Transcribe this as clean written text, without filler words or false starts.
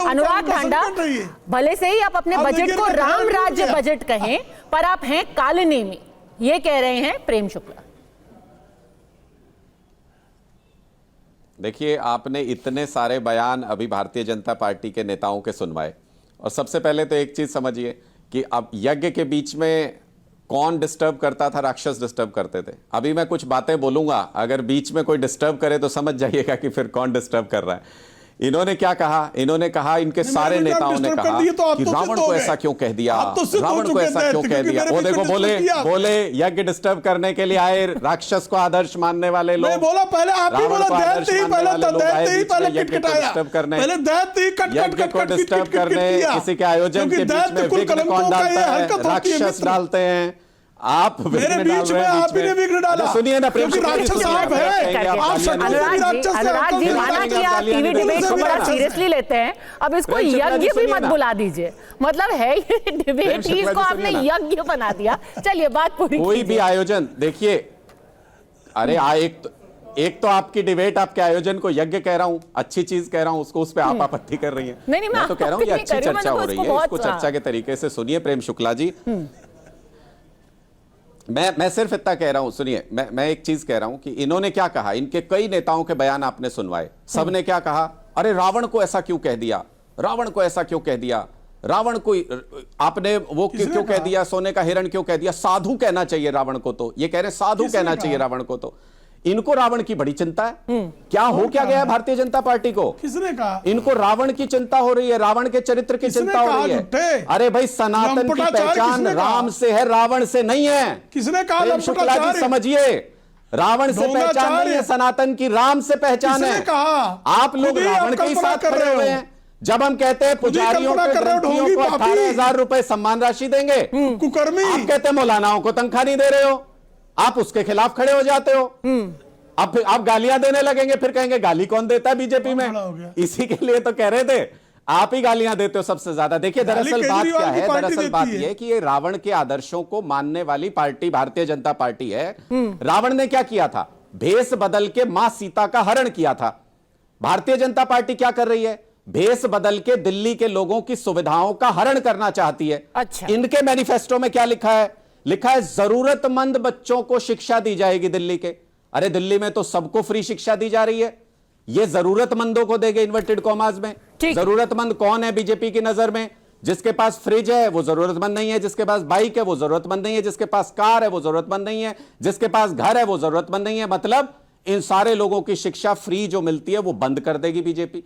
अनुराग ठांडा, भले से ही आप अपने बजट को राम राज्य बजट कहें, पर आप हैं कॉलोनी में, ये कह रहे हैं प्रेम शुक्ला। देखिए, आपने इतने सारे बयान अभी भारतीय जनता पार्टी के नेताओं के सुनवाए, और सबसे पहले तो एक चीज समझिए कि अब यज्ञ के बीच में कौन डिस्टर्ब करता था? राक्षस डिस्टर्ब करते थे। अभी मैं कुछ बातें बोलूंगा, अगर बीच में कोई डिस्टर्ब करे तो समझ जाइएगा कि फिर कौन डिस्टर्ब कर रहा है। इन्होंने क्या कहा? इन्होंने कहा, इनके सारे नेताओं ने कहा कि रावण को ऐसा क्यों कह दिया, रावण को ऐसा क्यों कह दिया। वो देखो, बोले यज्ञ डिस्टर्ब करने के लिए आए, राक्षस को आदर्श मानने वाले लोग। बोला पहले आप ही बोला, दैत्य ही पहले डिस्टर्ब करने, यज्ञ को डिस्टर्ब करने, किसी के आयोजन के बीच में विघ्न कौन डालता है? राक्षस डालते हैं। आप मेरे बीच में आप ही ने विघ्न डाला। सुनिए ना, प्रेम अनुराग जी, माना कि आप टीवी डिबेट को बड़ा सीरियसली लेते हैं, अब इसको यज्ञ भी मत बुला दीजिए। मतलब है ये डिबेट ही, इसको आपने यज्ञ बना दिया। चलिए बात पूरी। कोई भी आयोजन देखिए, अरे एक तो आपकी डिबेट, आपके आयोजन को यज्ञ कह रहा हूं, अच्छी चीज कह रहा हूं, उसको उस पे आप आपत्ति कर रही हैं। नहीं, मैं तो कह रहा हूं ये अच्छी चर्चा हो रही है, इसको चर्चा के तरीके से सुनिए। प्रेम शुक्ला जी, मैं सिर्फ इतना कह रहा हूं, सुनिए, मैं एक चीज कह रहा हूं कि इन्होंने क्या कहा, इनके कई नेताओं के बयान आपने सुनवाए, सबने क्या कहा? अरे रावण को ऐसा क्यों कह दिया, रावण को ऐसा क्यों कह दिया, रावण को आपने वो क्यों कह दिया, सोने का हिरण क्यों कह दिया, साधु कहना चाहिए रावण को। तो ये कह रहे साधु कहना चाहिए रावण को। तो इनको रावण की बड़ी चिंता है। क्या हो क्या गया है भारतीय जनता पार्टी को? किसने कहा? इनको रावण की चिंता हो रही है, रावण के चरित्र की चिंता हो रही है। अरे भाई, सनातन की पहचान राम से है, रावण से नहीं है। किसने कहा? शुक्ला जी समझिए, रावण से पहचान नहीं है सनातन की, राम से पहचान है। आप लोग रावण के साथ खड़े हुए हैं। जब हम कहते हैं पुजारियों को 18,000 रुपए सम्मान राशि देंगे, कुकर्मी, आप कहते हैं मौलानाओं को तनख्वाह नहीं दे रहे हो, आप उसके खिलाफ खड़े हो जाते हो। अब आप गालियां देने लगेंगे, फिर कहेंगे गाली कौन देता है बीजेपी में। इसी के लिए तो कह रहे थे, आप ही गालियां देते हो सबसे ज्यादा। देखिए, दरअसल बात क्या है? दरअसल बात यह है कि ये रावण के आदर्शों को मानने वाली पार्टी भारतीय जनता पार्टी है। रावण ने क्या किया था? भेष बदल के मां सीता का हरण किया था। भारतीय जनता पार्टी क्या कर रही है? भेष बदल के दिल्ली के लोगों की सुविधाओं का हरण करना चाहती है। अच्छा। इनके मैनिफेस्टो में क्या लिखा है? लिखा है जरूरतमंद बच्चों को शिक्षा दी जाएगी दिल्ली के। अरे दिल्ली में तो सबको फ्री शिक्षा दी जा रही है, ये जरूरतमंदों को देंगे इन्वर्टेड कॉमास में। जरूरतमंद कौन है बीजेपी की नजर में? जिसके पास फ्रिज है वो जरूरतमंद नहीं है, जिसके पास बाइक है वो जरूरतमंद नहीं है, जिसके पास कार है वो जरूरतमंद नहीं है, जिसके पास घर है वो जरूरतमंद नहीं है। मतलब इन सारे लोगों की शिक्षा फ्री जो मिलती है वो बंद कर देगी बीजेपी।